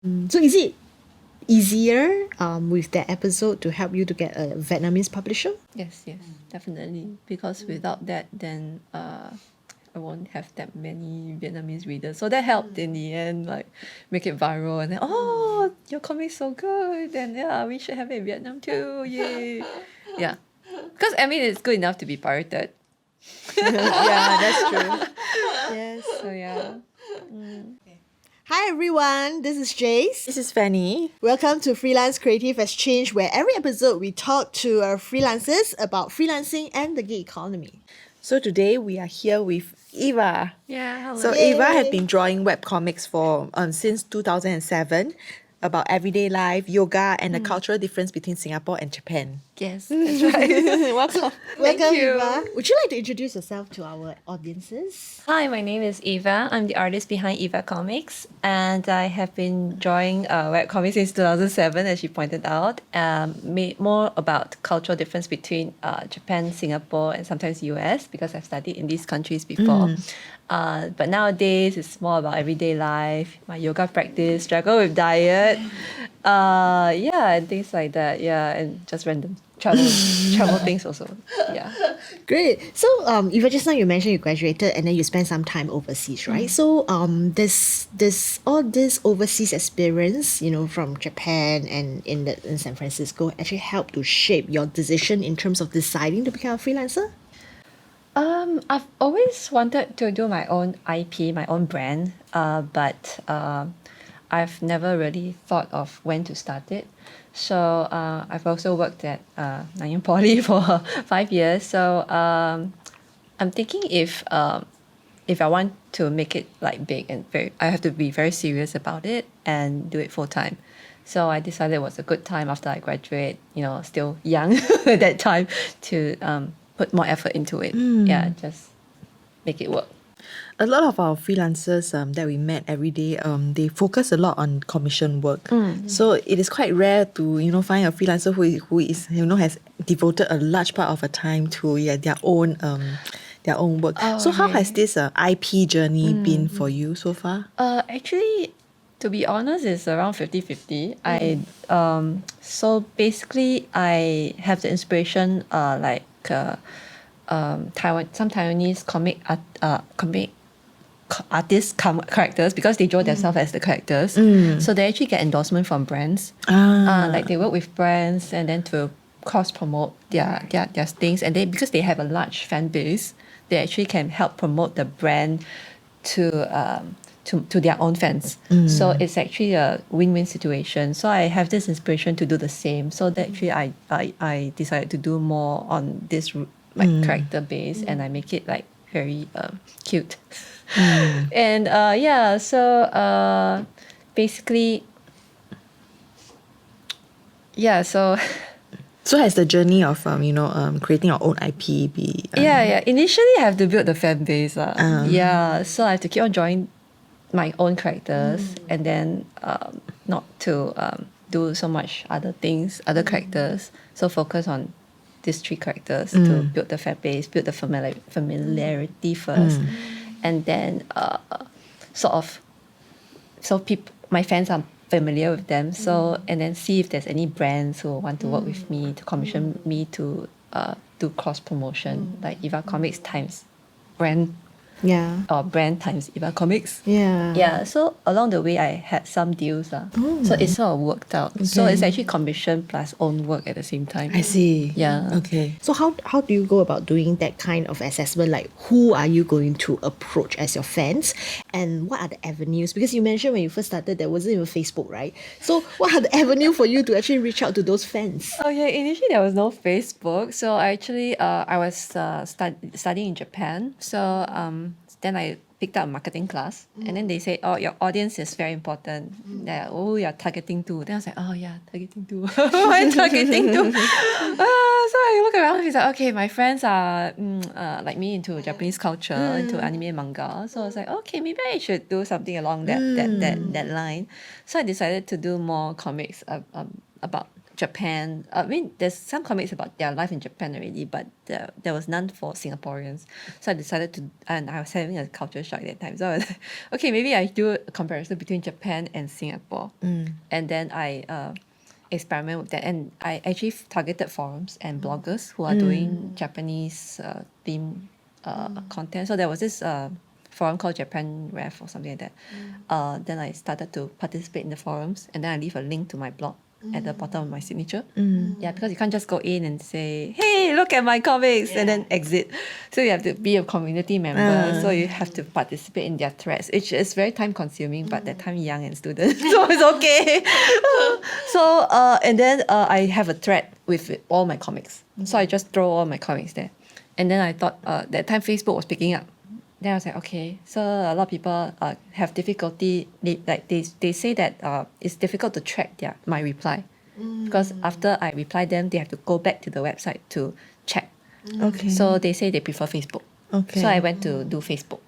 So is it easier with that episode to help you to get a Vietnamese publisher? Yes, definitely. Because without that, then I won't have that many Vietnamese readers. So that helped in the end, like make it viral. And then, oh, your comic's so good. And yeah, we should have it in Vietnam too. Yay. Yeah. Because I mean, it's good enough to be pirated. Yeah, that's true. Yes. So yeah. Hi everyone, this is Jace. This is Fanny. Welcome to Freelance Creative Exchange, where every episode we talk to freelancers about freelancing and the gig economy. So today we are here with Eva. Yeah, hello. So Yay. Eva has been drawing webcomics for since 2007 about everyday life, yoga, and the cultural difference between Singapore and Japan. Yes, that's right. Welcome. Welcome, you. Eva. Would you like to introduce yourself to our audiences? Hi, my name is Eva. I'm the artist behind Evacomics, and I have been drawing webcomics since 2007, as you pointed out. Made more about cultural difference between Japan, Singapore, and sometimes US, because I've studied in these countries before. But nowadays, it's more about everyday life, my yoga practice, struggle with diet, and things like that. Yeah, and just random travel things also. Yeah. Great. So, Eva, just now you mentioned you graduated and then you spent some time overseas, right? So, this all this overseas experience, from Japan and in San Francisco, actually helped to shape your decision in terms of deciding to become a freelancer. I've always wanted to do my own IP, my own brand, but I've never really thought of when to start it. So I've also worked at Nanyang Poly for 5 years. So I'm thinking if I want to make it like big and I have to be very serious about it and do it full time. So I decided it was a good time after I graduate, still young at that time, to put more effort into it. Yeah, just make it work. A lot of our freelancers that we met every day, they focus a lot on commission work. So it is quite rare to find a freelancer who is has devoted a large part of a time to their own work. So how has this IP journey been for you so far? Actually, to be honest, it's around 50-50. So basically I have the inspiration some Taiwanese comic artists characters, because they draw themselves as the characters. So they actually get endorsement from brands. Like they work with brands and then to cross promote their things, and because they have a large fan base, they actually can help promote the brand to their own fans. So it's actually a win-win situation. So I have this inspiration to do the same. So that actually I decided to do more on this character base, and I make it like very cute. And so basically, so So has the journey of creating your own IP be initially I have to build the fan base. So I have to keep on drawing my own characters, and then not to do so much other things, other characters. So focus on these 3 characters to build the fan base, build the familiarity first, and then my fans are familiar with them. So and then see if there's any brands who want to work with me to commission me to do cross promotion, like Evacomics times brand. Yeah. Or brand times Evacomics. Yeah. Yeah. So along the way, I had some deals. So it sort of worked out. So it's actually commission plus own work at the same time. I see. Yeah. Okay. So how do you go about doing that kind of assessment? Like, who are you going to approach as your fans, and what are the avenues? Because you mentioned when you first started there wasn't even Facebook, right? So what are the avenues for you to actually reach out to those fans? Oh yeah, initially there was no Facebook. So actually, I was studying in Japan. So then I picked up a marketing class, and then they said, oh, your audience is very important. You're targeting to. Then I was like, oh yeah, targeting to. What am I targeting to? So I look around and it's like, okay, my friends are like me, into Japanese culture, into anime and manga. So I was like, okay, maybe I should do something along that line. So I decided to do more comics about Japan. I mean, there's some comics about their life in Japan already, but there was none for Singaporeans. So I decided to, and I was having a culture shock at that time. So I was like, okay, maybe I do a comparison between Japan and Singapore. And then I experiment with that. And I actually targeted forums and bloggers who are doing Japanese theme content. So there was this forum called Japan Ref or something like that. Then I started to participate in the forums, and then I leave a link to my blog at the bottom of my signature. Yeah, because you can't just go in and say, hey, look at my comics, and then exit. So you have to be a community member. So you have to participate in their threads, which is very time consuming, but that time young and student, so it's okay. So and then I have a thread with all my comics. So I just throw all my comics there. And then I thought that time Facebook was picking up. Then I was like, okay, so a lot of people have difficulty, they say that it's difficult to track my reply. Because after I reply them, they have to go back to the website to check. Okay. So they say they prefer Facebook. Okay. So I went to do Facebook.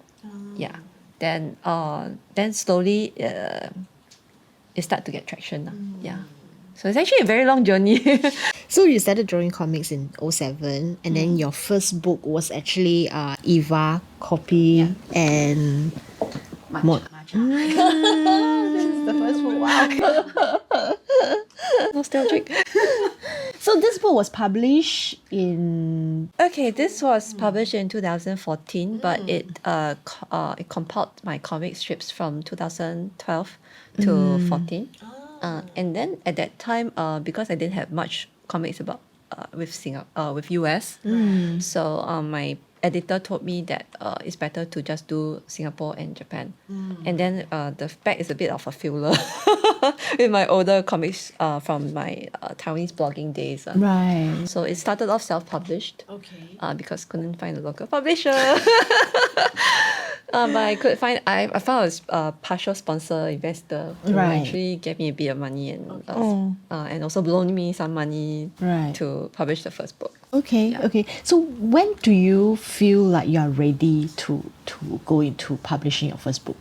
Yeah. Then slowly it started to get traction. Yeah. So it's actually a very long journey. So you started drawing comics in 2007, and then your first book was actually Eva, Copy, and Mod. This is the first one. Wow. Nostalgic. So this book was published in... Okay, this was published in 2014, but it compiled my comic strips from 2012 to 14. And then at that time, because I didn't have much comics about with US, so my editor told me that it's better to just do Singapore and Japan. And then the back is a bit of a filler with my older comics from my Taiwanese blogging days. Right. So it started off self-published. Okay. Because couldn't find a local publisher. But I found a partial sponsor investor who actually gave me a bit of money and also loaned me some money to publish the first book. Okay, okay. So when do you feel like you are ready to go into publishing your first book?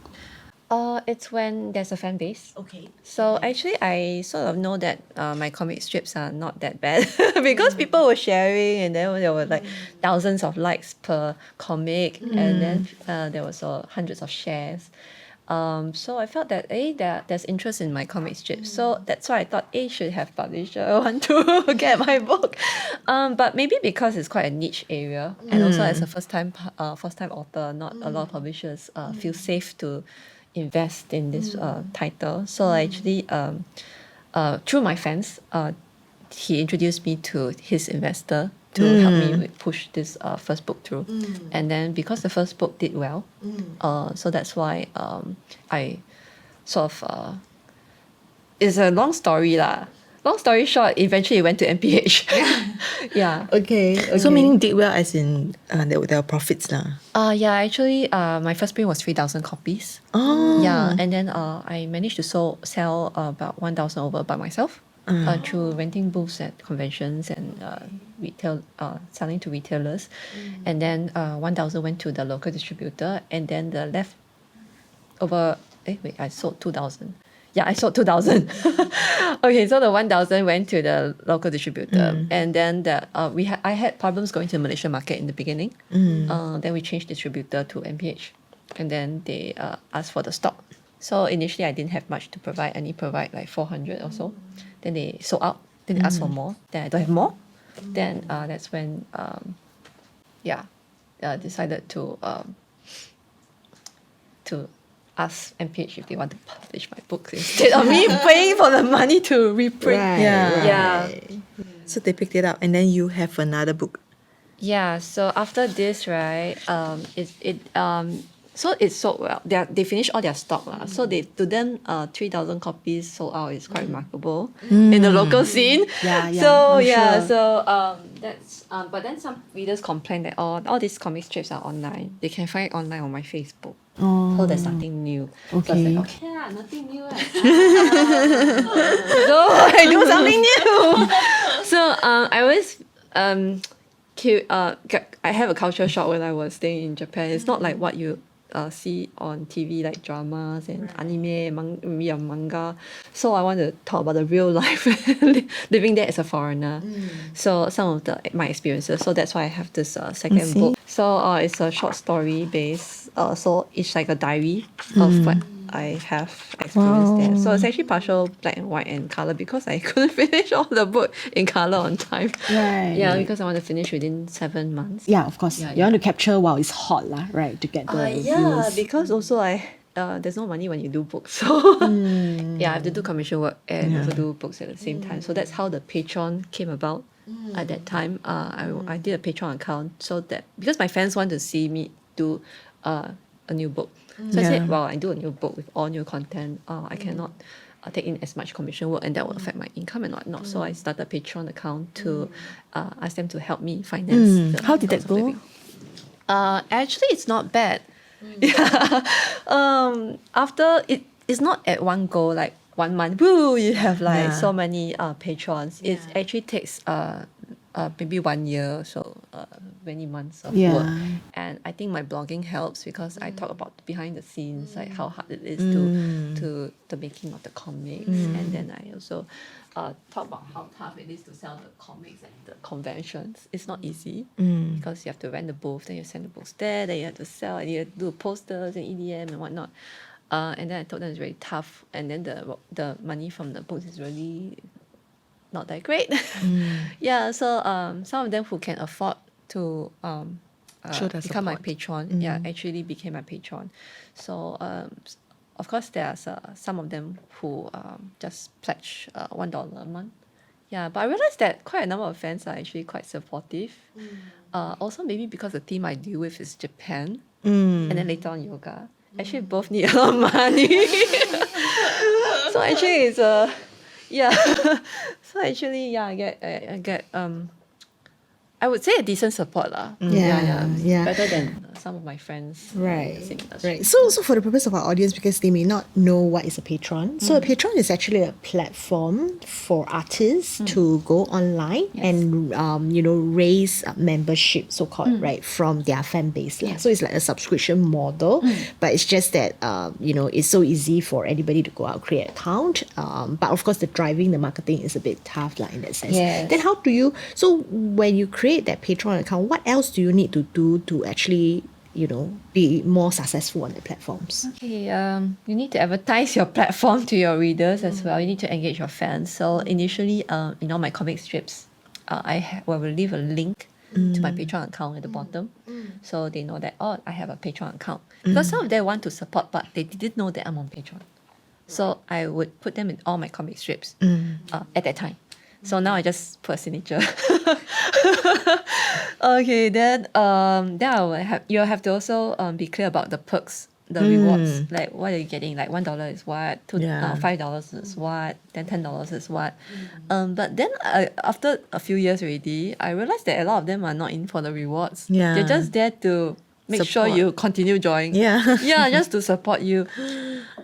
It's when there's a fan base. Okay. So actually, I sort of know that my comic strips are not that bad because people were sharing, and then there were like thousands of likes per comic, and then there was hundreds of shares. So I felt that there's interest in my comic strips. So that's why I thought should have publisher want to get my book. But maybe because it's quite a niche area, and also as a first time author, not a lot of publishers feel safe to invest in this title. So actually, through my fans, he introduced me to his investor to help me push this first book through. And then because the first book did well, so that's why I sort of it's a long story lah. Long story short, eventually it went to MPH. Yeah. Okay. So meaning did well as in there were profits lah. Yeah, actually my first print was 3,000 copies. Oh. Yeah, and then I managed to sell about 1,000 over by myself through renting booths at conventions and retail selling to retailers. And then 1,000 went to the local distributor, and then the left over I sold 2,000. Yeah, I sold 2,000. Okay, so the 1,000 went to the local distributor, and then I had problems going to the Malaysian market in the beginning. Then we changed distributor to MPH, and then they asked for the stock. So initially I didn't have much to provide. I only provide like 400 or so. Then they sold out. Then they asked for more. Then I don't have more. Then that's when decided to ask MPH if they want to publish my books instead of me paying for the money to reprint. Yeah. So they picked it up, and then you have another book. Yeah. So after this, right, so it sold well. They finished all their stock lah. So to them, 3,000 copies sold out is quite remarkable in the local scene. So that's but then some readers complain that all these comic strips are online. They can find it online on my Facebook. So there's nothing new. Okay. So I was like, okay, nothing new. So I do something new. So I always I have a culture shock when I was staying in Japan. It's not like what you see on TV, like dramas and anime, manga. So I want to talk about the real life living there as a foreigner. So some of my experiences. So that's why I have this second book. So it's a short story based. So it's like a diary of what I have experienced there. So it's actually partial black and white and color because I couldn't finish all the book in color on time. Right. Yeah, because I want to finish within 7 months. Yeah, of course. You want to capture while it's hot, lah, right? To get the yeah, views. because also there's no money when you do books. So yeah, I have to do commission work and also do books at the same time. So that's how the Patron came about. At that time, I did a Patron account so that because my fans want to see me do a new book. So I said, well, I do a new book with all new content. I cannot take in as much commission work and that will affect my income and whatnot. So I started a Patreon account to ask them to help me finance. How did that go? Actually, it's not bad. Yeah. After it's not at one go, like 1 month, woo, you have like so many patrons. It actually takes maybe 1 year, so many months of work. And I think my blogging helps because I talk about behind the scenes, like how hard it is to the making of the comics. And then I also talk about how tough it is to sell the comics at the conventions. It's not easy because you have to rent the booth, then you send the books there, then you have to sell, and you have to do posters and EDM and whatnot. And then I told them it's very tough, and then the money from the books is really not that great. Yeah, so some of them who can afford to become my patron, actually became my patron. So of course there's some of them who just pledge $1 a month. Yeah, but I realized that quite a number of fans are actually quite supportive. Also maybe because the theme I deal with is Japan, and then later on yoga. Actually both need a lot of money. So actually it's yeah. So actually, I get I would say a decent support lah. Yeah. Better than some of my friends. Right, in the same industry. right. So for the purpose of our audience, because they may not know what is a Patron, so a Patron is actually a platform for artists to go online and raise membership, so called, right, from their fan base. So it's like a subscription model, but it's just that it's so easy for anybody to go out create an account. But of course, the marketing is a bit tough, like in that sense. Yes. Then how do you? So when you create that Patreon account, what else do you need to do to actually be more successful on the platforms? Okay, you need to advertise your platform to your readers as well. You need to engage your fans. So initially, my comic strips, I will leave a link to my Patreon account at the bottom, so they know that I have a Patreon account. Because some of them want to support, but they didn't know that I'm on Patreon. So I would put them in all my comic strips at that time. So now I just put a signature. Okay, then you'll have to also be clear about the perks, the rewards. Like what are you getting? Like $1 is what, $5 is what, then $10 is what. But then after a few years already, I realized that a lot of them are not in for the rewards. They're just there to make sure you continue joining. Yeah, just to support you.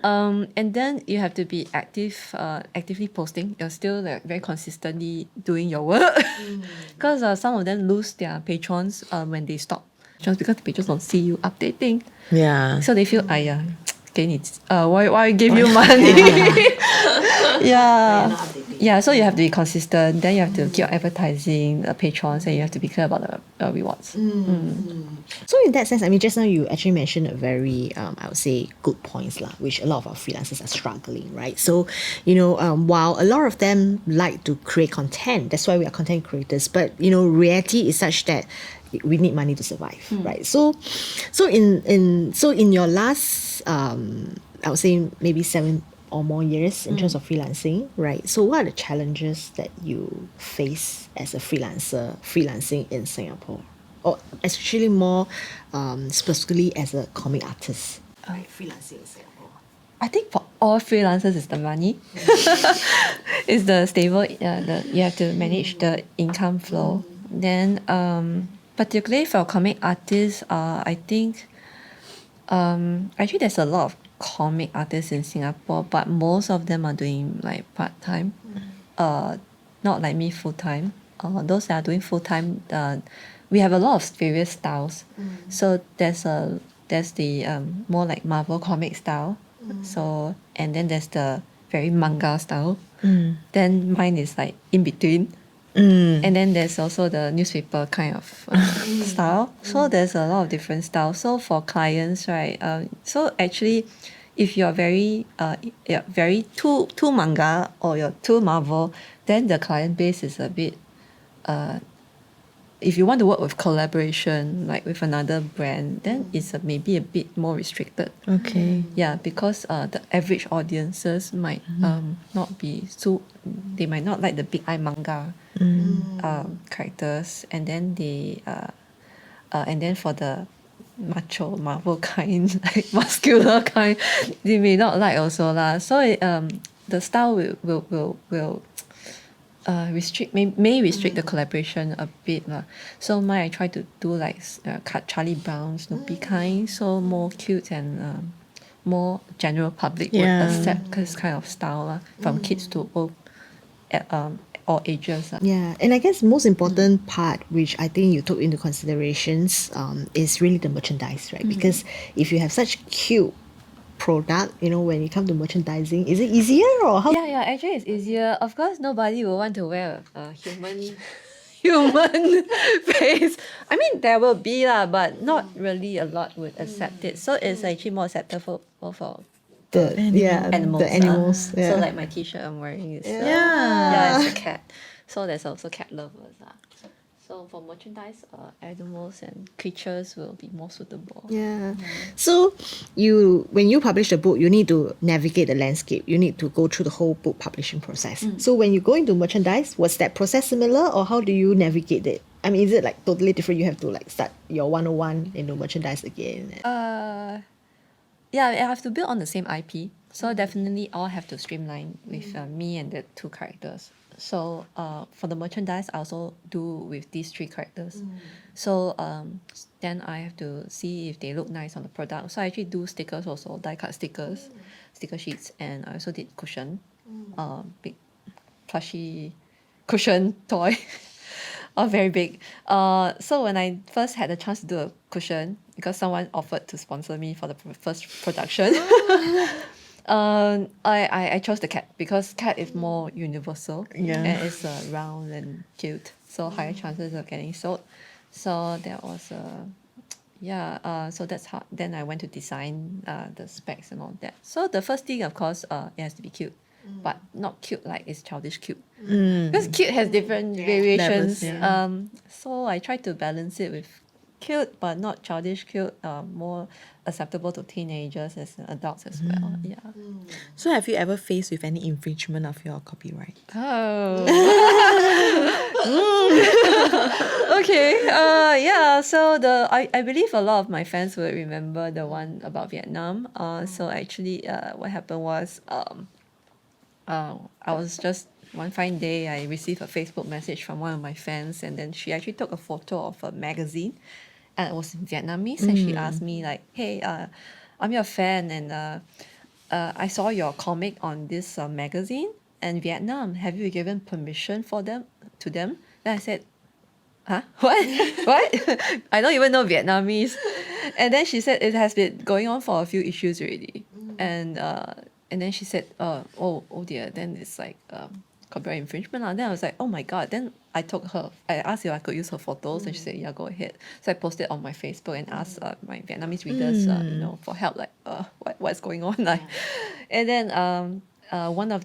And then you have to be actively posting. You're still very consistently doing your work. Because some of them lose their patrons when they stop. Just because the patrons don't see you updating. Yeah. So they feel, why give you money? Yeah, so you have to be consistent. Then you have to keep advertising the patrons, and you have to be clear about the rewards. So in that sense, I mean, just now you actually mentioned a very, I would say, good points lah, which a lot of our freelancers are struggling, right? So, while a lot of them like to create content, that's why we are content creators, but, reality is such that we need money to survive, right? So in your last, I would say maybe 7 or more years in terms of freelancing, right? So what are the challenges that you face as a freelancing in Singapore? Or especially more specifically as a comic artist, freelancing in Singapore? I think for all freelancers is the money. It's the stable, you have to manage the income flow. Then particularly for comic artists, I think actually there's a lot of comic artists in Singapore, but most of them are doing like part-time, not like me full-time. Those that are doing full-time, we have a lot of various styles. So there's a there's the more like Marvel comic style. So, and then there's the very manga style. Then mine is like in between. And then there's also the newspaper kind of style. So there's a lot of different styles. So for clients, right? So actually, if you're very too manga or you're too Marvel, then the client base is a bit. If you want to work with collaboration, like with another brand, then it's maybe a bit more restricted. Okay. Yeah, because the average audiences might not be so. They might not like the big eye manga characters, and then and then for the macho Marvel kind, like muscular kind, they may not like also lah. So the style will may restrict the collaboration a bit lah. So mine I try to do like Charlie Brown, Snoopy kind, so more cute and more general public would accept this kind of style lah, from kids to all ages. Yeah, and I guess most important part, which I think you took into considerations, is really the merchandise, right? Because if you have such cute product, when you come to merchandising, is it easier or how? Yeah, actually it's easier. Of course, nobody will want to wear a human face. I mean, there will be lah, but not really a lot would accept it. So it's actually more acceptable for the animals. the animals. So like my T-shirt I'm wearing is it's a cat. So there's also cat lovers. So for merchandise, animals and creatures will be more suitable. Yeah. So when you publish a book, you need to navigate the landscape. You need to go through the whole book publishing process. So when you go into merchandise, was that process similar, or how do you navigate it? I mean, is it like totally different? You have to like start your 101 into merchandise again. Yeah, I have to build on the same IP. So definitely I'll have to streamline with me and the two characters. So for the merchandise, I also do with these three characters. So then I have to see if they look nice on the product. So I actually do stickers also, die cut stickers, sticker sheets, and I also did cushion, big plushy cushion toy. Very big. So when I first had the chance to do a cushion, because someone offered to sponsor me for the first production, I chose the cat because cat is more universal and it's round and cute, so higher chances of getting sold. So that was so that's how then I went to design the specs and all that. So the first thing, of course, it has to be cute, but not cute like it's childish cute, because cute has different variations. Levels, so I try to balance it with cute but not childish cute, more acceptable to teenagers as adults as well. So have you ever faced with any infringement of your copyright? Okay. So I believe a lot of my fans will remember the one about Vietnam. So actually what happened was I was just one fine day I received a Facebook message from one of my fans, and then she actually took a photo of a magazine and it was in Vietnamese, and she asked me like, hey, I'm your fan, and I saw your comic on this magazine in Vietnam. Have you given permission to them? Then I said, huh? What? I don't even know Vietnamese. And then she said it has been going on for a few issues already. And then she said, oh dear, then it's like copyright infringement. Then I was like, oh my God. Then I asked if I could use her photos, and she said, yeah, go ahead. So I posted on my Facebook and asked my Vietnamese readers, for help, like what's going on, like. And then one of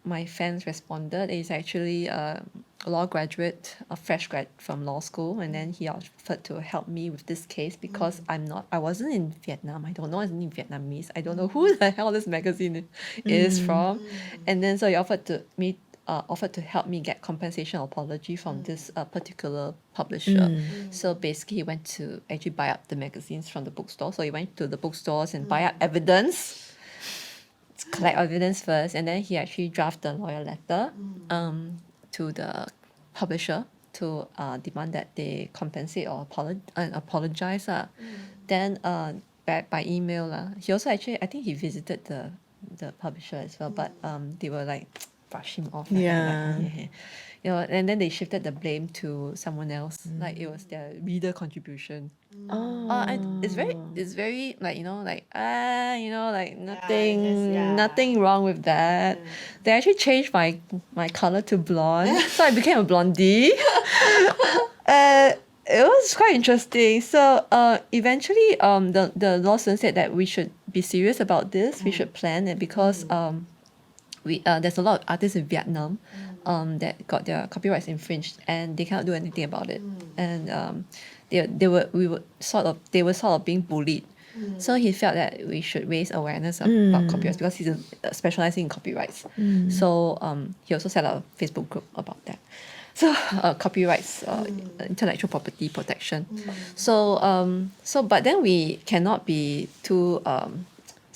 my fans responded. He's actually a law graduate, a fresh grad from law school, and then he offered to help me with this case because I wasn't in Vietnam. I don't know any Vietnamese. I don't know who the hell this magazine is from. And then so he offered to help me get compensation or apology from this particular publisher. So basically he went to actually buy up the magazines from the bookstore. So he went to the bookstores and buy up evidence, collect evidence first, and then he actually drafted a lawyer letter to the publisher to demand that they compensate or apologize. Then back by email. He also actually, I think he visited the publisher as well, but they were like brush him off. Yeah. You know, and then they shifted the blame to someone else. Like it was their reader contribution. And it's very like, you know, like like nothing wrong with that. They actually changed my color to blonde, so I became a blondie. It was quite interesting. So eventually the law student said that we should be serious about this. We should plan it because there's a lot of artists in Vietnam that got their copyrights infringed and they cannot do anything about it. And they were sort of being bullied. So he felt that we should raise awareness about copyrights because he's specializing in copyrights. So he also set up a Facebook group about that. So copyrights, intellectual property protection. But then we cannot be too.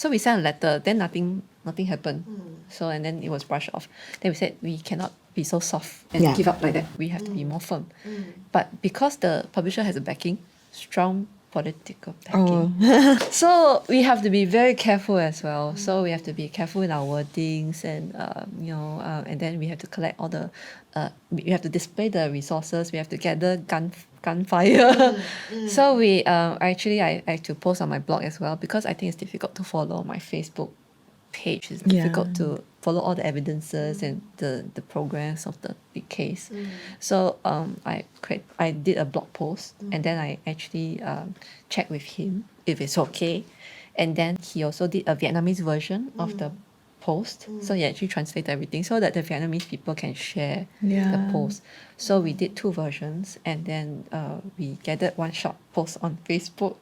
So we sent a letter. Then nothing happened. So and then it was brushed off. Then we said we cannot be so soft and give up like that. We have to be more firm. But because the publisher has a backing, strong political backing, so we have to be very careful as well. So we have to be careful in our wordings, and and then we have to collect all the. We have to display the resources. We have to gather gunfire. So we actually I had to post on my blog as well because I think it's difficult to follow my Facebook page. It's difficult to follow all the evidences and the progress of the case. So I did a blog post and then I actually checked with him if it's okay, and then he also did a Vietnamese version of the post. So he actually translated everything so that the Vietnamese people can share the post. So we did 2 versions, and then we gathered one short post on Facebook,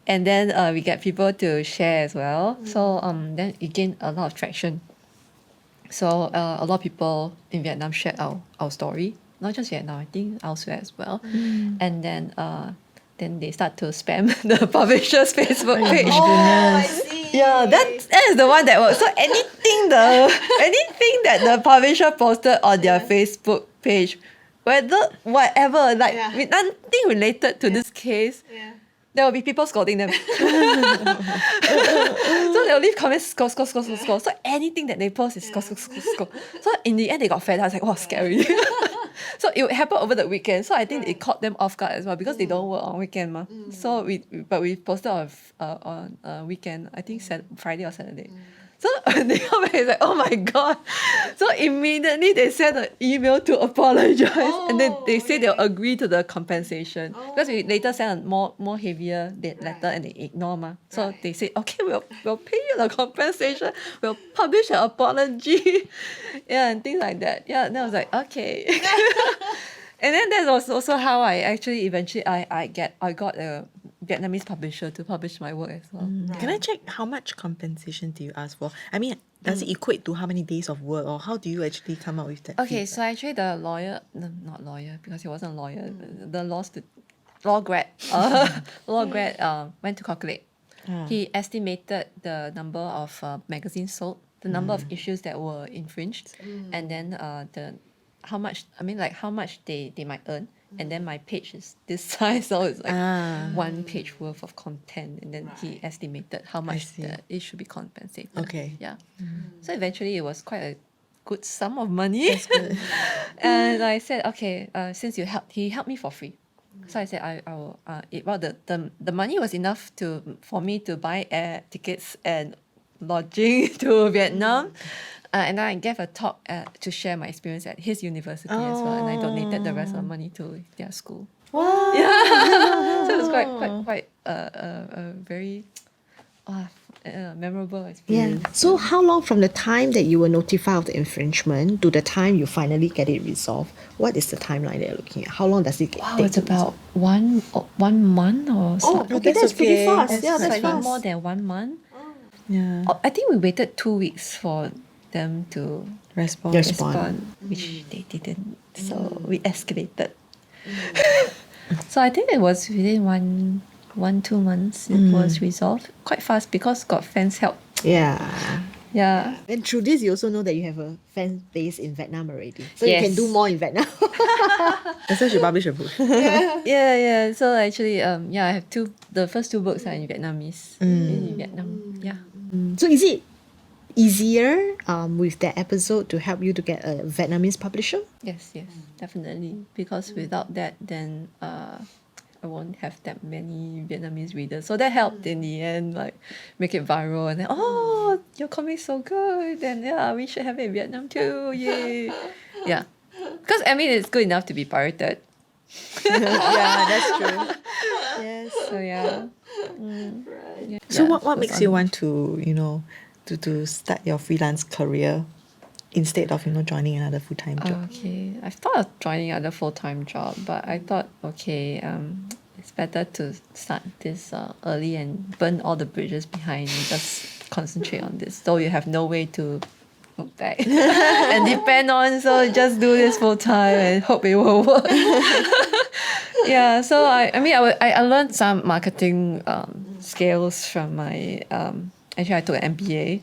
and then we get people to share as well. So then it gained a lot of traction. So a lot of people in Vietnam shared our story, not just Vietnam, I think elsewhere as well. And then they start to spam the publisher's Facebook page. I see. Yeah, that is the one that works. So anything that the publisher posted on their Facebook page, whatever, with nothing related to this case, there will be people scolding them. So they'll leave comments, score. So anything that they post is score. So in the end, they got fed up. I was like, wow, scary. So it happened over the weekend. So I think it caught them off guard as well because they don't work on weekend. So we posted on weekend, I think Friday or Saturday. So they come back, it's like, oh my God. So immediately they sent an email to apologize. And then they say they'll agree to the compensation. Because we later sent a more heavier letter and they ignore. So they said, okay, we'll pay you the compensation. We'll publish an apology. And things like that. Yeah, and I was like, okay. And then that was also how I actually eventually I got a Vietnamese publisher to publish my work as well. Can I check how much compensation do you ask for? I mean, does it equate to how many days of work, or how do you actually come up with that? Okay, so actually the lawyer, not lawyer because he wasn't a lawyer, the law grad went to calculate. He estimated the number of magazines sold, the number of issues that were infringed, and then how much they might earn. And then my page is this size, so it's like 1 page worth of content, and then he estimated how much it should be compensated. Okay. Yeah. So eventually it was quite a good sum of money. That's good. And I said, okay, since he helped me for free. So I said I will the money was enough for me to buy air tickets and lodging to Vietnam. And then I gave a talk to share my experience at his university as well, and I donated the rest of the money to their school. Wow. Yeah, so it was quite very memorable experience. Yeah. So how long from the time that you were notified of the infringement to the time you finally get it resolved? What is the timeline that you're looking at? How long does it take? It's about 1 month or so. Oh, okay, that's pretty fast. Yeah, that's slightly fast. more than 1 month. Yeah. I think we waited 2 weeks for them to Respond. which they didn't. So we escalated. So I think it was within 2 months it was resolved quite fast because got fans help. Yeah. Yeah. And through this, you also know that you have a fan base in Vietnam already. So you Yes. can do more in Vietnam. That's why she published a book. Yeah. So actually, I have the first 2 books are in Vietnamese. In Vietnam. Yeah. So is easier with that episode to help you to get a Vietnamese publisher? Yes, definitely. Because without that, then I won't have that many Vietnamese readers. So that helped in the end, like make it viral. And then, oh, your comic's so good. Then yeah, we should have it in Vietnam too. Yay! Yeah, because I mean, it's good enough to be pirated. Yeah, that's true. Yes. So yeah. So Yeah, what goes makes on. you want to, to start your freelance career instead of, joining another full-time job? Okay, I thought of joining other full-time job, but I thought, okay, it's better to start this early and burn all the bridges behind and just concentrate on this. So you have no way to look back and depend on. So just do this full-time and hope it will work. Yeah, so I learned some marketing skills from my actually I took an MBA.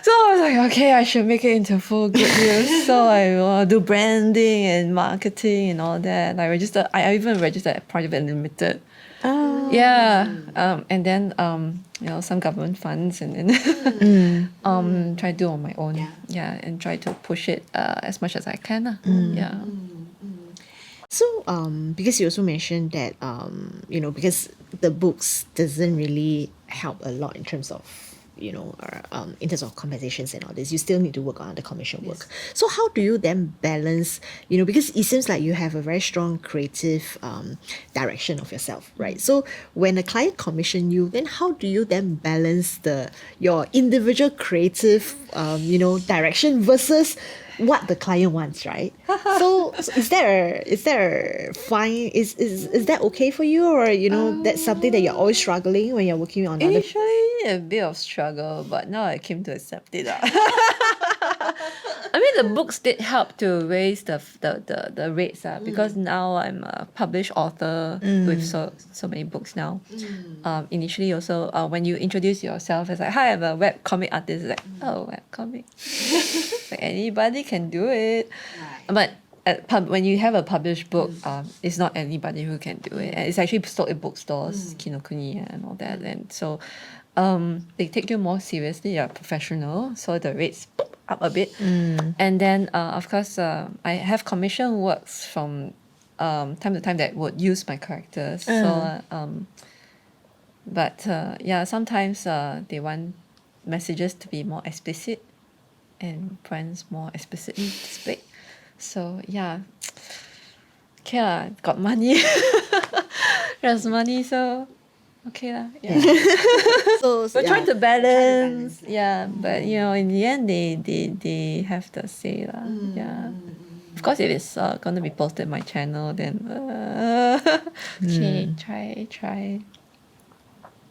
So I was like, okay, I should make it into full good use. So I will do branding and marketing and all that. I even registered at Project Unlimited. Yeah, and then some government funds, and then try to do on my own. Yeah, and try to push it as much as I can. Yeah. So, because you also mentioned that, because the books doesn't really help a lot in terms of, in terms of compensations and all this, you still need to work on the commission work. So how do you then balance, because it seems like you have a very strong creative direction of yourself, right? So when a client commission you, then how do you then balance your individual creative, direction versus what the client wants, right? So is there fine is that okay for you, or that's something that you're always struggling when you're working on other? Initially, a bit of struggle, but now I came to accept it. I mean, the books did help to raise the rates because now I'm a published author with so many books now. Initially, also when you introduce yourself as like, hi, I'm a webcomic artist, it's like, oh, webcomic. Like anybody can do it, but when you have a published book, it's not anybody who can do it. And it's actually sold in bookstores, Kinokuniya and all that. And so they take you more seriously. You're a professional, so the rates up a bit. And then, of course, I have commission works from time to time that would use my characters. So, but sometimes they want messages to be more explicit and brands more explicitly displayed. So yeah, okay lah, got money. There's money, so okay lah. Yeah. So We're trying to balance. Yeah, but in the end, they have the say lah. Yeah. Of course, if it's gonna be posted on my channel, then okay, try.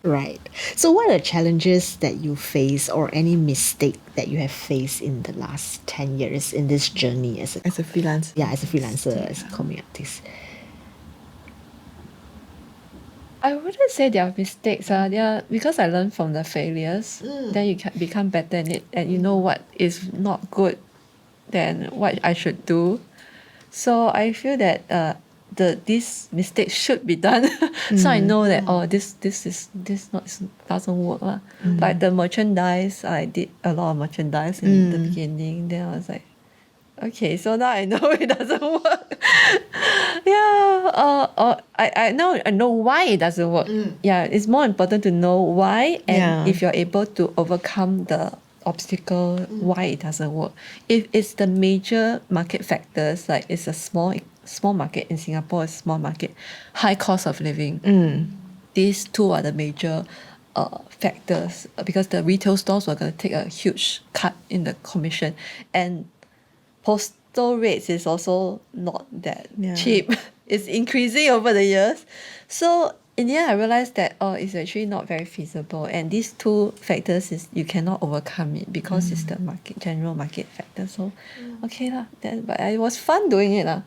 Right. So what are the challenges that you face, or any mistake that you have faced in the last 10 years in this journey as a freelance? as a freelancer, as a comic artist? I wouldn't say they are mistakes. They are because I learned from the failures. Then you can become better in it, and you know what is not good, then what I should do. So I feel that these mistakes should be done. So I know that this doesn't work lah. Like the merchandise, I did a lot of merchandise in the beginning. Then I was like, okay, so now I know it doesn't work. I know why it doesn't work. Yeah, it's more important to know why, and if you're able to overcome the obstacle, why it doesn't work. If it's the major market factors, like it's a small market in Singapore, a small market, high cost of living. These two are the major factors, because the retail stores were going to take a huge cut in the commission, and postal rates is also not that cheap. It's increasing over the years. So in the end, I realized that it's actually not very feasible, and these two factors you cannot overcome it because it's the general market factor. So okay lah, but it was fun doing it lah.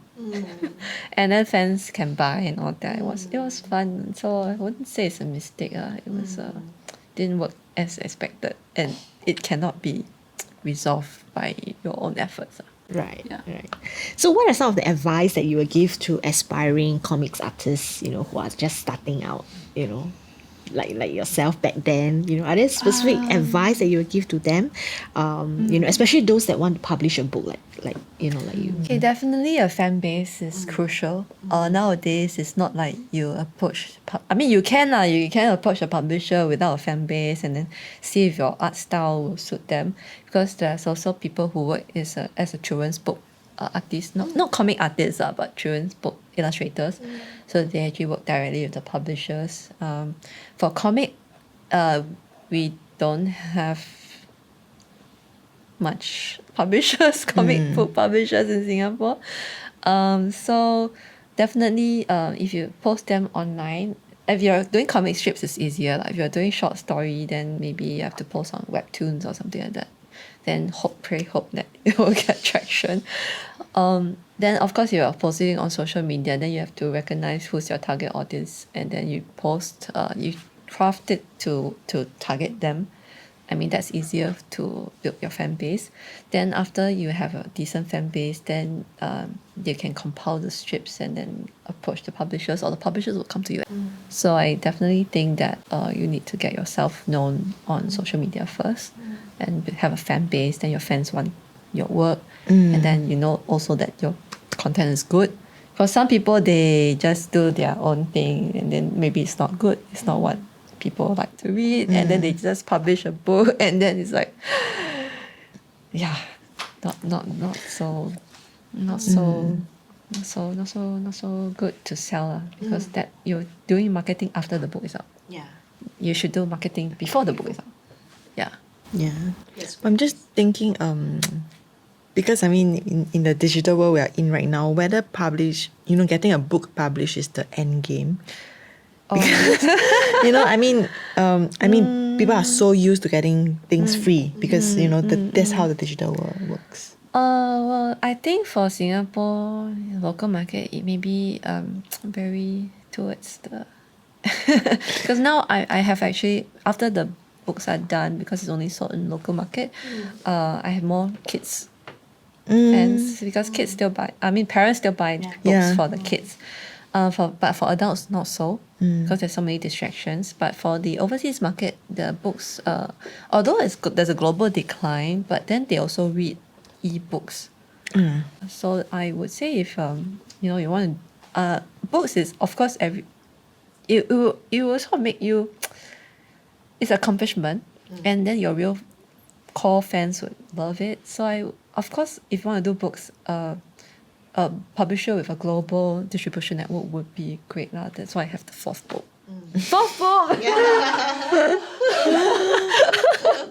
And then fans can buy and all that. It was fun. So I wouldn't say it's a mistake. It was didn't work as expected, and it cannot be resolved by your own efforts. Right. So what are some of the advice that you would give to aspiring comics artists, who are just starting out, like yourself back then? You know, are there specific advice that you would give to them? You know, especially those that want to publish a book, like you know, like you. Okay, definitely a fan base is crucial. Nowadays, it's not like you approach. I mean, you can you can approach a publisher without a fan base and then see if your art style will suit them. Because there's also people who work as a children's book artist, not comic artists, but children's book illustrators. So they actually work directly with the publishers. For comic, we don't have much publishers, comic book publishers in Singapore. So definitely, if you post them online, if you're doing comic strips, it's easier. Like if you're doing short story, then maybe you have to post on webtoons or something like that. Then pray hope that it will get traction. Then of course you're posting on social media, then you have to recognize who's your target audience, and then you post, you craft it to target them. I mean, that's easier to build your fan base. Then after you have a decent fan base, then you can compile the strips and then approach the publishers, or the publishers will come to you. So I definitely think that you need to get yourself known on social media first and have a fan base. Then your fans want your work, and then you know also that your content is good. For some people, they just do their own thing, and then maybe it's not good. It's not what people like to read, and then they just publish a book, and then it's like, yeah, not so good to sell, because that you're doing marketing after the book is out. Yeah. You should do marketing before the book is out. Yeah. Yeah. I'm just thinking, because I mean, in the digital world we are in right now, whether getting a book published is the end game. You know, I mean, people are so used to getting things free because you know that's how the digital world works. Well, I think for Singapore local market, it may be very towards the because now I have actually, after the books are done, because it's only sold in local market, I have more kids fans, because kids still buy. I mean, parents still buy books for the kids. But for adults, not so, because there's so many distractions. But for the overseas market, the books, although there's a global decline, but then they also read e-books. So I would say if you know, you want books is, of course, it will also make you, it's accomplishment, and then your real core fans would love it. So of course, if you want to do books, a publisher with a global distribution network would be great. That's why I have the fourth book. Fourth book!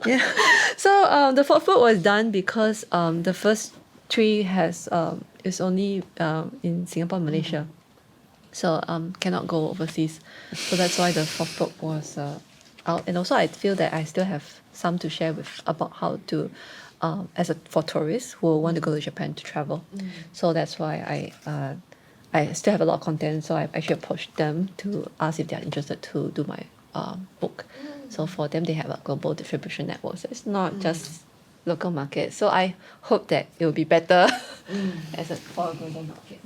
Yeah. So the fourth book was done because the first three is only in Singapore and Malaysia. So cannot go overseas. So that's why the fourth book was out. And also I feel that I still have some to share about how to for tourists who want to go to Japan to travel. So that's why I still have a lot of content. So I actually approached them to ask if they are interested to do my book. So for them, they have a global distribution network. So it's not just local market. So I hope that it will be better for a global market.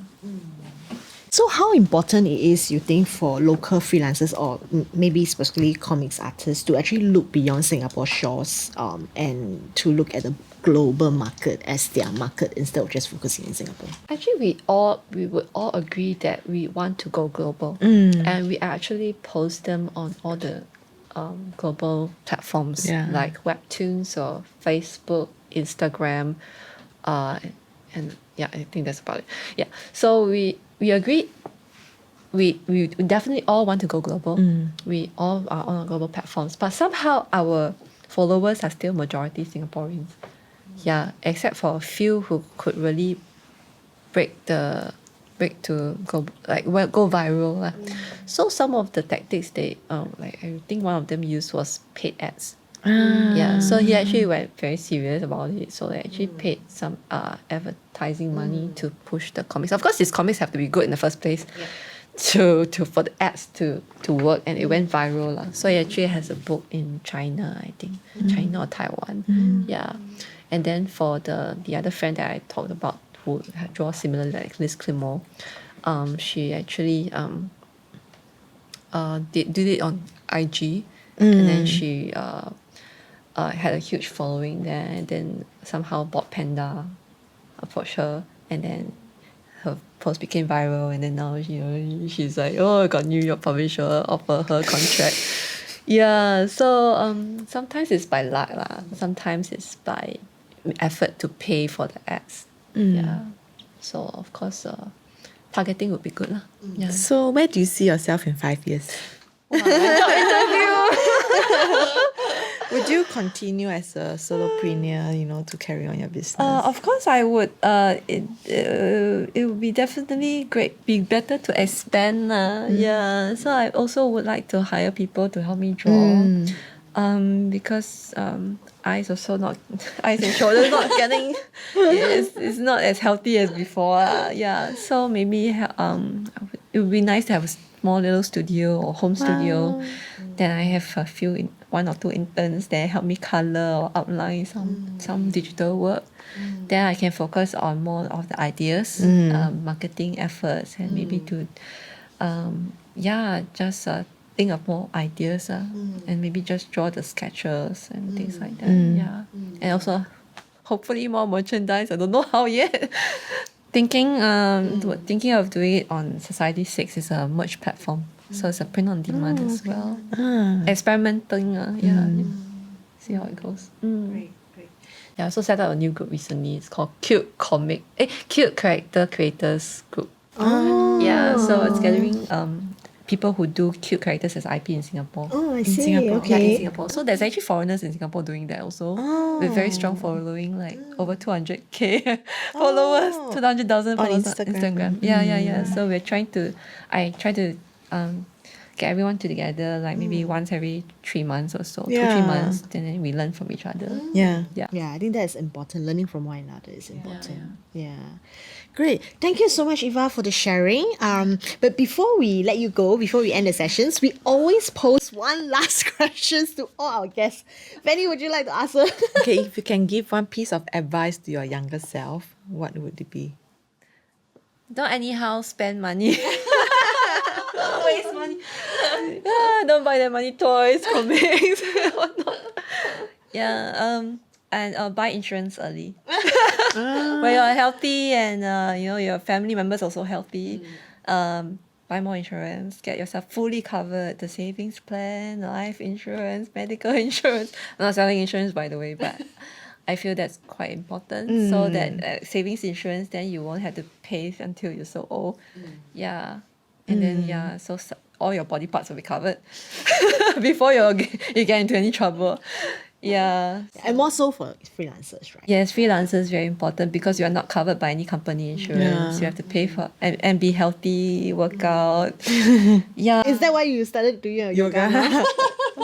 So how important it is, you think, for local freelancers or maybe specifically comics artists to actually look beyond Singapore shores and to look at the global market as their market instead of just focusing in Singapore? Actually, we would all agree that we want to go global, and we actually post them on all the global platforms like Webtoons or Facebook, Instagram, and yeah, I think that's about it. Yeah, so we agree. We definitely all want to go global. We all are on global platforms, but somehow our followers are still majority Singaporeans. Yeah, except for a few who could really break to go viral. So some of the tactics they like, I think one of them used was paid ads. Yeah, so he actually went very serious about it. So they actually paid some advertising money to push the comics. Of course, his comics have to be good in the first place to for the ads to work, and it went viral. So he actually has a book in China, I think, China or Taiwan. Yeah, and then for the other friend that I talked about who draws similarly, like Liz Clemo, she actually did it on IG, and then she had a huge following there, and then somehow Bob Panda approached her, and then her post became viral, and then now she's like, oh, I got New York publisher offer her contract. Yeah, so sometimes it's by luck lah. Sometimes it's by effort to pay for the ads. Yeah, so of course targeting would be good lah. Yeah. So where do you see yourself in 5 years? Would you continue as a solopreneur, to carry on your business? Of course, I would. It would be definitely great. Be better to expand. Yeah. So I also would like to hire people to help me draw. Because eyes and shoulders not getting. It's not as healthy as before. Yeah. So maybe it would be nice to have a small little studio or home studio. Then I have one or two interns there help me color or outline some digital work. Then I can focus on more of the ideas, marketing efforts, and maybe to just think of more ideas and maybe just draw the sketches and things like that. Yeah, and also hopefully more merchandise. I don't know how yet. Thinking of doing it on Society 6 is a merch platform. So it's a print on demand as well. Experimenting, see how it goes. Great. Yeah, I also set up a new group recently. It's called Cute Character Creators Group. Yeah, so it's gathering people who do cute characters as IP in Singapore. Oh, I in see. Singapore. Okay. Yeah, in Singapore. So there's actually foreigners in Singapore doing that also. With very strong following, like over 200k followers, 200,000 followers on Instagram. Yeah. So I try to get everyone together, like maybe once every 3 months or so, 2-3 months, and then we learn from each other. Yeah. Yeah, I think that's important. Learning from one another is important. Yeah. Great. Thank you so much, Eva, for the sharing. But before we let you go, before we end the sessions, we always pose one last question to all our guests. Benny, would you like to answer? Okay, if you can give one piece of advice to your younger self, what would it be? Don't anyhow spend money. Waste money. Don't buy that money toys, comics, whatnot. Yeah, and buy insurance early. When you're healthy and your family members also healthy, buy more insurance. Get yourself fully covered. The savings plan, life insurance, medical insurance. I'm not selling insurance, by the way, but I feel that's quite important. So that savings insurance, then you won't have to pay until you're so old. Yeah. And then, so all your body parts will be covered before you get into any trouble. Yeah. And more so for freelancers, right? Yes, freelancers is very important because you are not covered by any company insurance. You have to pay for and be healthy, work out. Yeah. Is that why you started doing yoga?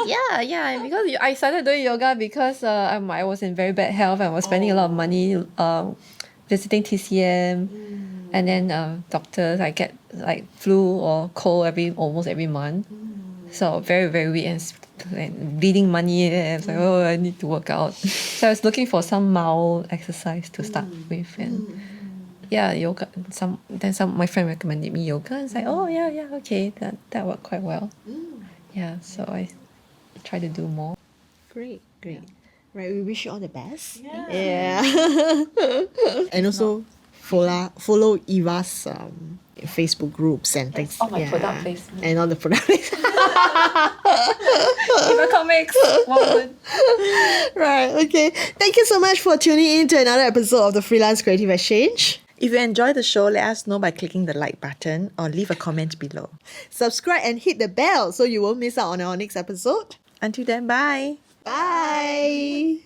Yeah. Because I started doing yoga because I was in very bad health. I was spending a lot of money visiting TCM. And then doctors, I get like flu or cold almost every month. So very, very weak and bleeding money. And I was like, I need to work out. So I was looking for some mild exercise to start with. And yoga. My friend recommended me yoga. I was like, okay, that worked quite well. Yeah, so I try to do more. Great. Right, we wish you all the best. Yeah. And also follow Eva's Facebook groups and things. All my product placement. And all the product placement. Evacomics, woman. Right, okay. Thank you so much for tuning in to another episode of the Freelance Creative Exchange. If you enjoyed the show, let us know by clicking the like button or leave a comment below. Subscribe and hit the bell so you won't miss out on our next episode. Until then, bye. Bye.